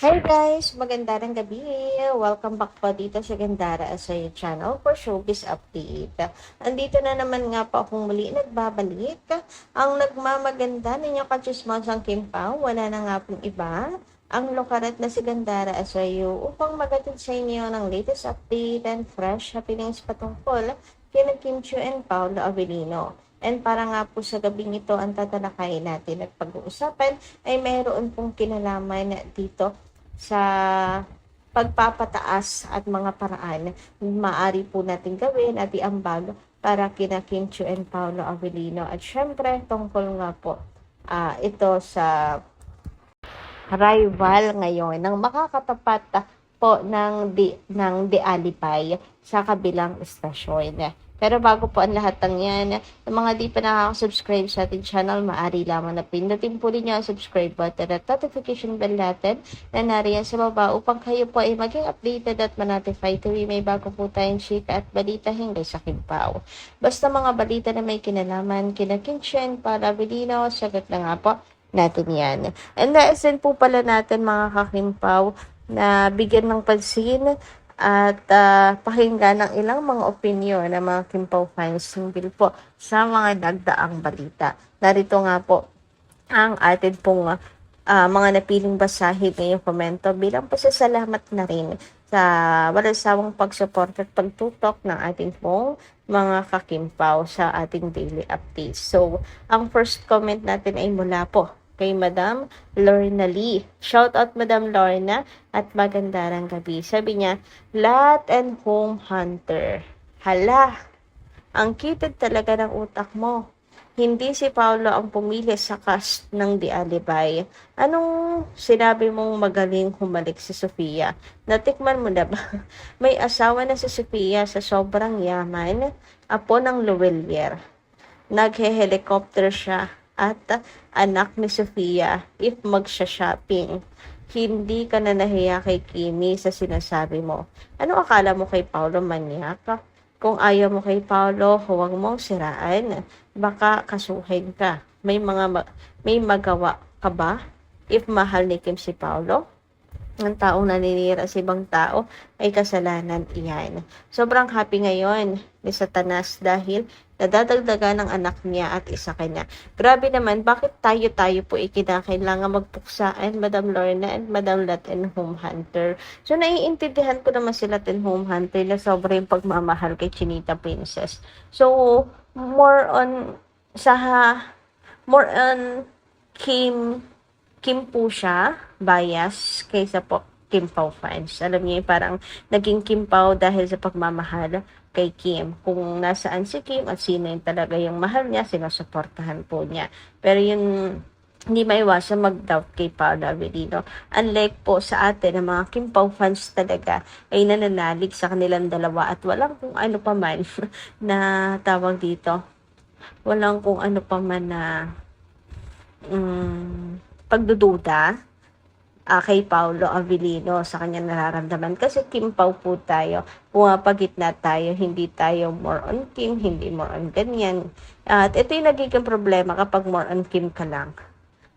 Hi guys! Magandang gabi! Welcome back po dito sa Gandara sa channel for Showbiz Update. Andito na naman nga po akong muli nagbabalik. Ang nagmamaganda ninyong kachismosang Kim Pao, wala na nga pong iba. Ang lokaret na si Gandara Asayo upang magatid sa inyo ng latest update and fresh happenings patungkol kina Kim Chiu and Paolo Avellino. And para nga po sa gabing ito ang tatalakayin natin at pag-uusapan ay mayroon pong kinalaman dito sa pagpapataas at mga paraan maaari po natin gawin at iambag para kina Kim Chiu and Paolo Avellino. At syempre, tungkol nga po ito sa rival ngayon ng makakatapat po ng De Alipay sa kabilang istasyon. Pero bago po ang lahat ng yan, yung mga di pa nakaka-subscribe sa ating channel, maaari lamang na pindutin po rin ang subscribe button at notification bell natin na nariyan sa baba upang kayo po ay maging updated at ma-notify tuwing may bago po tayong chika at balita hinggil sa Kimpaw. Basta mga balita na may kinalaman, kina Kim Chen, para Avellino, sagot na nga po natin yan. And naisin po pala natin mga kakimpaw na bigyan ng pansin at pakinggan ng ilang mga opinyon ng mga Kimpaw fans hinggil po sa mga nagdaang balita. Narito nga po ang atin pong mga napiling basahin ngayong komento bilang pasasalamat na rin sa walang sawang pagsuporta at pagtutok ng ating pong mga kakimpaw sa ating daily updates. So, ang first comment natin ay mula po kay Madam Lorna Lee. Shout out Madam Lorna at magandang gabi. Sabi niya, Lot and Home Hunter. Hala, ang kitid talaga ng utak mo. Hindi si Paolo ang pumili sa cast ng Di Alibay. Anong sinabi mong magaling humalik si Sofia? Natikman mo na ba? May asawa na si Sofia sa sobrang yaman, apo ng Luwelier. Naghe-helicopter siya at anak ni Sofia if magsha-shopping. Hindi ka na nahiya kay Kimi sa sinasabi mo. Ano akala mo kay Paolo, manyak? Kung ayaw mo kay Paolo, huwag mong siraan. Baka kasuhin ka. May magawa ka ba if mahal ni Kim si Paolo? Ang taong naninira sa ibang tao ay kasalanan iyan. Sobrang happy ngayon ni Satanas dahil nadadagdagan ng anak niya at isa kanya. Grabe naman, bakit tayo po ikinakailangan magpuksaan, Madam Lorna and Madam Lot and Home Hunter? So, naiintindihan ko naman si Lot and Home Hunter na sobrang pagmamahal kay Chinita Princess. So, sa more on Kim po siya, bias, kaysa po Kim Pao fans. Alam niyo, parang naging Kim Pao dahil sa pagmamahal kay Kim. Kung nasaan si Kim at sino yung talaga yung mahal niya, sinusuportahan po niya. Pero yung hindi maiwasan mag-doubt kay Paolo Avellino. Unlike po sa atin, ang mga Kim Pao fans talaga ay nananalig sa kanilang dalawa at walang kung ano pa man na tawag dito. Walang kung ano pa man na pagdududa kay Paolo Avellino sa kanyang nararamdaman. Kasi Kim Pao po tayo, pumapagitna tayo, hindi tayo more on Kim, hindi more on ganyan. At ito yung nagiging problema kapag more on Kim ka lang.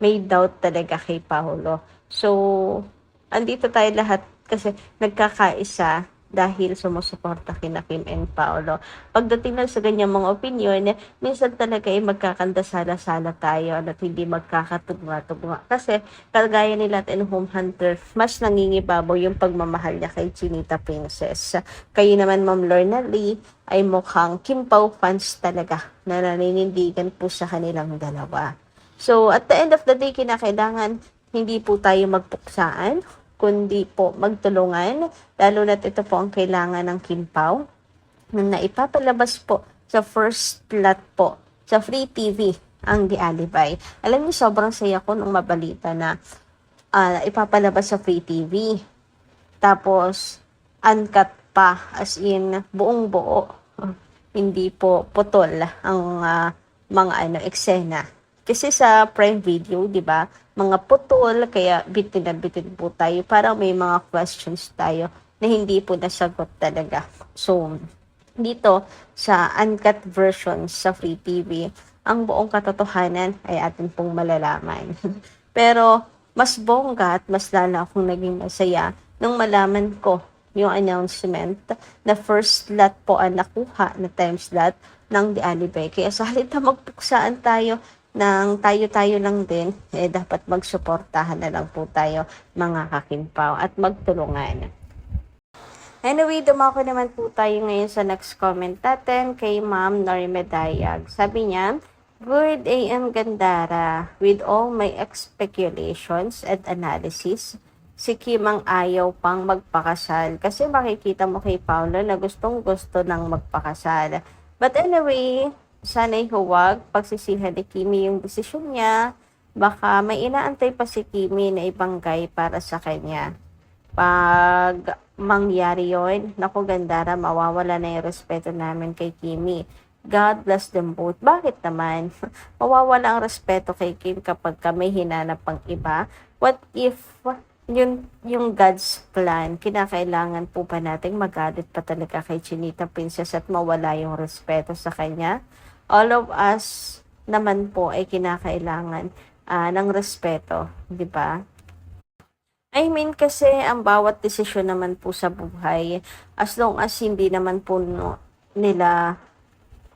May doubt talaga kay Paolo. So, andito tayo lahat kasi nagkakaisa dahil sumusuporta kina Kim and Paolo. Pagdating lang sa ganyang mga opinion, minsan talaga ay magkakandasala-sala tayo at hindi magkakatugma-tugma. Kasi, kagaya nila and Home Hunter, mas nangingibabaw yung pagmamahal niya kay Chinita Princess. Kayo naman, Ma'am Lorna Lee, ay mukhang Kim Pao fans talaga na naninindigan po sa kanilang dalawa. So, at the end of the day, kinakailangan hindi po tayo magpuksaan, kundi po magtulungan, lalo na't ito po ang kailangan ng Kim Pao na ipapalabas po sa first slot po sa Free TV ang Di Alibay. Alam niyo, sobrang saya ko nung mabalita na ipapalabas sa Free TV. Tapos, uncut pa, as in, buong buo. Hindi po putol ang mga eksena. Kasi sa Prime Video, di ba, mga putol, kaya bitin na bitin po tayo. Parang may mga questions tayo na hindi po nasagot talaga. So, dito sa uncut version sa Free TV, ang buong katotohanan ay atin pong malalaman. Pero, mas bongga at mas lala akong naging masaya nung malaman ko yung announcement na first slot po ang nakuha na time slot ng The Alibay. Kaya sa halip na magpuksaan tayo ng tayo-tayo lang din, dapat magsuportahan na lang po tayo mga kakimpaw at magtulungan. Anyway, dumako naman po tayo ngayon sa next comment natin kay Ma'am Norme Dayag. Sabi niya, Good AM Gandara, with all my speculations and analysis, si Kim ang ayaw pang magpakasal kasi makikita mo kay Paolo na gustong gusto ng magpakasal. But anyway, sana'y huwag pagsisihan ni Kimi yung desisyon niya. Baka may inaantay pa si Kimi na ibang guy para sa kanya. Pag mangyari yon, naku Gandara, mawawala na yung respeto namin kay Kimi. God bless them both. Bakit naman? Mawawala ang respeto kay Kim kapag kami hinanap pang iba. What if yung God's plan, kinakailangan po ba nating magalit pa talaga kay Chinita Princess at mawala yung respeto sa kanya? All of us naman po ay kinakailangan ng respeto, di ba? I mean kasi ang bawat desisyon naman po sa buhay, as long as hindi naman po nila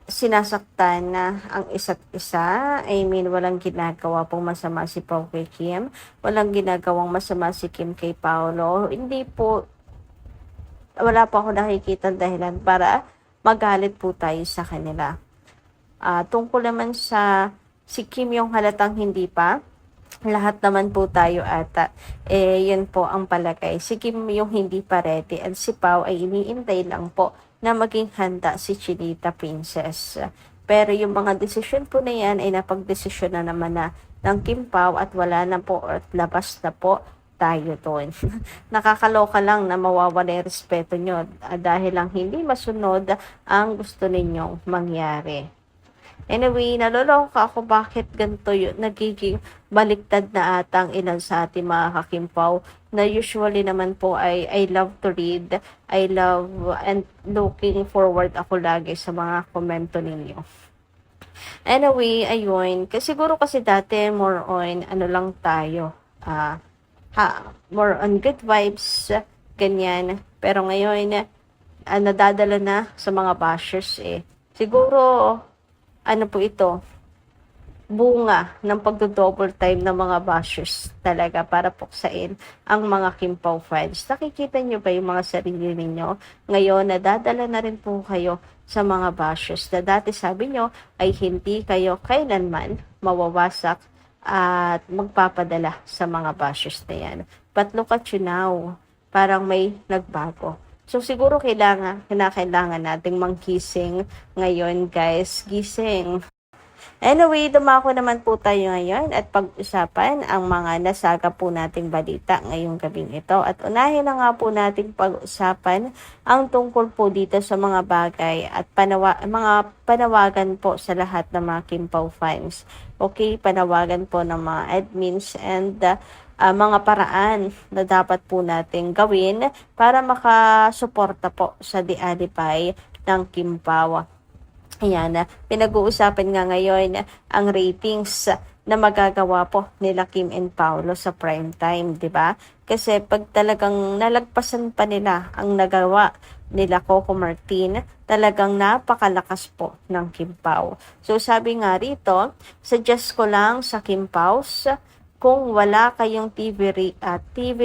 sinasaktan na ang isa't isa, I mean walang ginagawa pong masama si Pao kay Kim, walang ginagawang masama si Kim kay Paolo, hindi po, wala pa ako nakikita dahilan para magalit po tayo sa kanila. Tungkol naman sa si Kim yung halatang hindi pa, lahat naman po tayo ata, yun po ang palagay. Si Kim yung hindi pa ready at si Pao ay iniintay lang po na maging handa si Chinita Princess. Pero yung mga desisyon po na yan ay napagdesisyon na naman na ng Kim Pao at wala na po at labas na po tayo doon. Nakakaloka lang na mawawala yung respeto nyo dahil lang hindi masunod ang gusto ninyong mangyari. Anyway, naloloka ako bakit ganito yun, nagiging baliktad na atang ilan sa ating mga kakimpaw na usually naman po ay I love to read, I love and looking forward ako lagi sa mga komento ninyo. Anyway, ayun, siguro kasi dati more on ano lang tayo, more on good vibes, ganyan. Pero ngayon, nadadala na sa mga bashers Siguro, ano po ito, bunga ng pagdo-double time ng mga bashers talaga para puksain ang mga Kimpaw fans. Nakikita nyo ba yung mga sarili ninyo? Ngayon, nadadala na rin po kayo sa mga bashers na dati sabi nyo ay hindi kayo kailanman mawawasak at magpapadala sa mga bashers na yan. But look at you now, parang may nagbago. So, siguro kinakailangan nating manggising ngayon, guys. Gising. Anyway, dumako naman po tayo ngayon at pag-usapan ang mga nasaga po nating balita ngayong gabing ito. At unahin na nga po nating pag-usapan ang tungkol po dito sa mga bagay at mga panawagan po sa lahat ng mga Kimpaw fans. Okay, panawagan po ng mga admins and mga paraan na dapat po nating gawin para makasuporta po sa The Alibay ng Kimpaw. Ayan, pinag-uusapan nga ngayon ang ratings na magagawa po nila Kim and Paolo sa prime time, di ba? Kasi pag talagang nalagpasan pa nila ang nagawa nila Coco Martin, talagang napakalakas po ng Kim Pao. So sabi nga rito, suggest ko lang sa Kim Paos, kung wala kayong TV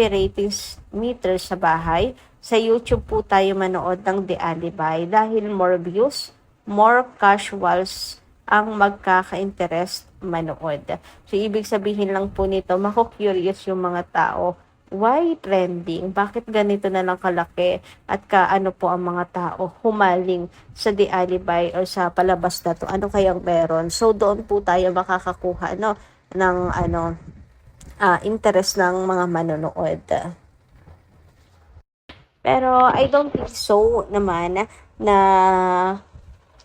ratings meter sa bahay, sa YouTube po tayo manood ng The Alibay dahil more views, more casuals ang magkaka-interest manood. So, ibig sabihin lang po nito, mako-curious yung mga tao. Why trending? Bakit ganito na lang kalaki? At kaano po ang mga tao humaling sa The Alibay o sa palabas na to? Ano kayang meron? So, doon po tayo makakakuha ng interest ng mga manonood. Pero I don't think so naman na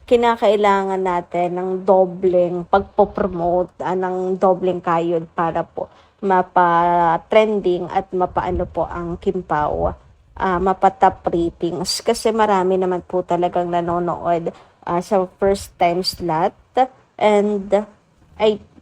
kinakailangan natin ng dobleng pagpopromote, ng dobleng kayod para po mapa-trending at mapaano po ang Kimpaw, mapa-top ratings. Kasi marami naman po talagang nanonood sa first time slot. And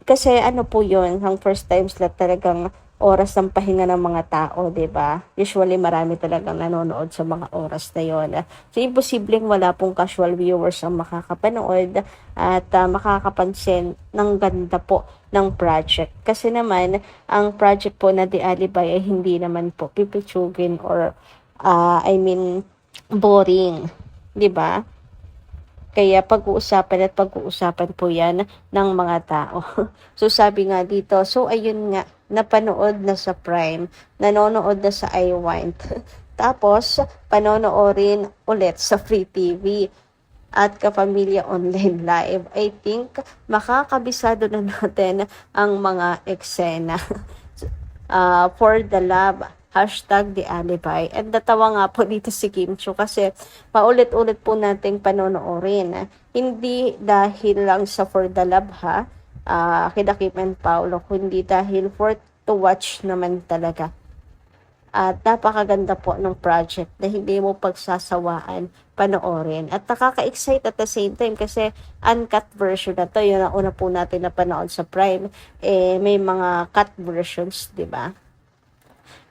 kasi ano po yun, ang first time slot talagang oras ng pahinga ng mga tao, 'di ba? Usually marami talagang nanonood sa mga oras na 'yon. So imposibleng wala pong casual viewers ang makakapanood at makakapansin ng ganda po ng project. Kasi naman ang project po na The Alibay ay hindi naman po pipitsugin or I mean boring, 'di ba? Kaya pag-uusapan at pag-uusapan po 'yan ng mga tao. So sabi nga dito, so ayun nga, napanood na sa Prime, nanonood na sa iWant. Tapos panonoorin ulit sa Free TV at Kapamilya Online Live. I think makakabisado na natin ang mga eksena. For the love, hashtag The Alibay. At natawa nga po dito si Kim Chiu kasi paulit-ulit po nating panonoorin. Hindi dahil lang sa For the Love ha, kina Kim and Paolo, kundi dahil for to watch naman talaga. At napakaganda po ng project na hindi mo pagsasawaan panoorin. At nakaka-excite at the same time kasi uncut version na to. Yun ang una po natin na panood sa Prime. May mga cut versions, di ba?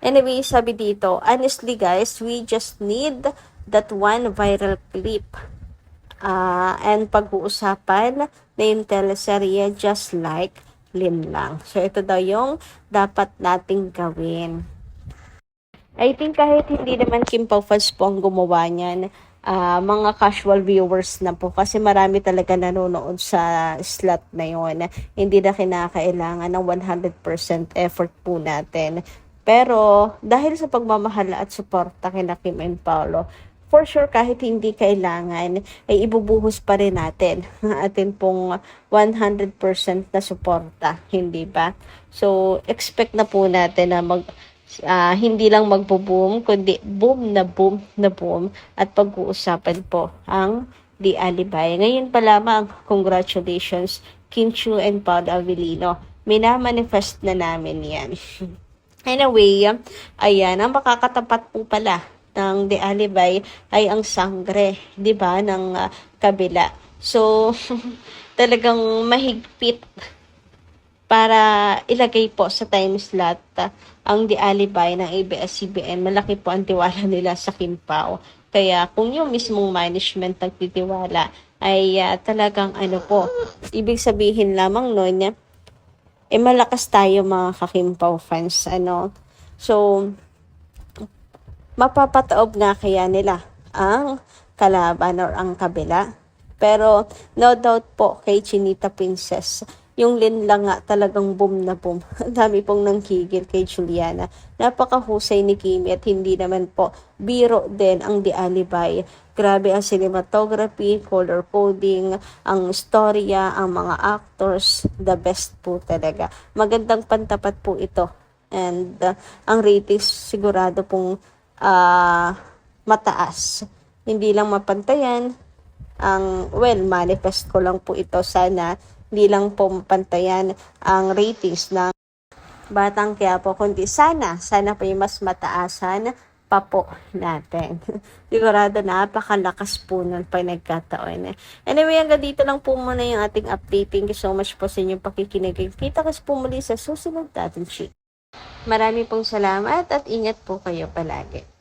Anyway, sabi dito, honestly guys, we just need that one viral clip. And pag-uusapan na yung teleserye just like Linlang. So, ito daw yung dapat nating gawin. I think kahit hindi naman Kim Pao fans po ang gumawa niyan, mga casual viewers na po kasi marami talaga nanonood sa slot na yon. Hindi na kinakailangan ng 100% effort po natin. Pero dahil sa pagmamahal at suporta kina Kim and Paolo, for sure kahit hindi kailangan ay ibubuhos pa rin natin ang atin pong 100% na suporta, hindi ba? So expect na po natin na hindi lang magbo-boom, kundi boom na boom na boom at pag-uusapan po ang The Alibay. Ngayon pa lamang, congratulations Kim Chiu and Paolo Avellino. Minamanifest na namin yan. Anyway, ayan, ang makakatapat po pala ng The Alibay ay ang sangre, 'di ba, ng kabila. So, talagang mahigpit para ilagay po sa time slot ang The Alibay ng ABS-CBN. Malaki po ang tiwala nila sa Kim Pao. Kaya kung yung mismong management nagtitiwala ay talagang po, ibig sabihin lamang noon malakas tayo mga ka-Kim Pao fans. So, mapapataob nga kaya nila ang kalaban or ang kabila. Pero no doubt po kay Chinita Princess, yung Linlang nga talagang boom na boom. Ang dami pong nangkigil kay Juliana. Napakahusay ni Kimi at hindi naman po biro din ang The Alibay. Grabe ang cinematography, color coding, ang storya, ang mga actors, the best po talaga. Magandang pantapat po ito. And ang ratings sigurado pong mataas. Hindi lang mapantayan. Manifest ko lang po ito. Sana hindi lang po mapantayan ang ratings ng Batang Quiapo, kundi sana pa yung mas mataasan pa po natin. Sigurado napakalakas po nun pag nagkataon. Anyway, hanggang dito lang po muna yung ating update. Thank you so much po sa inyong pakikinig. Kita kasi po muli sa susunod natin. Marami pong salamat at ingat po kayo palagi.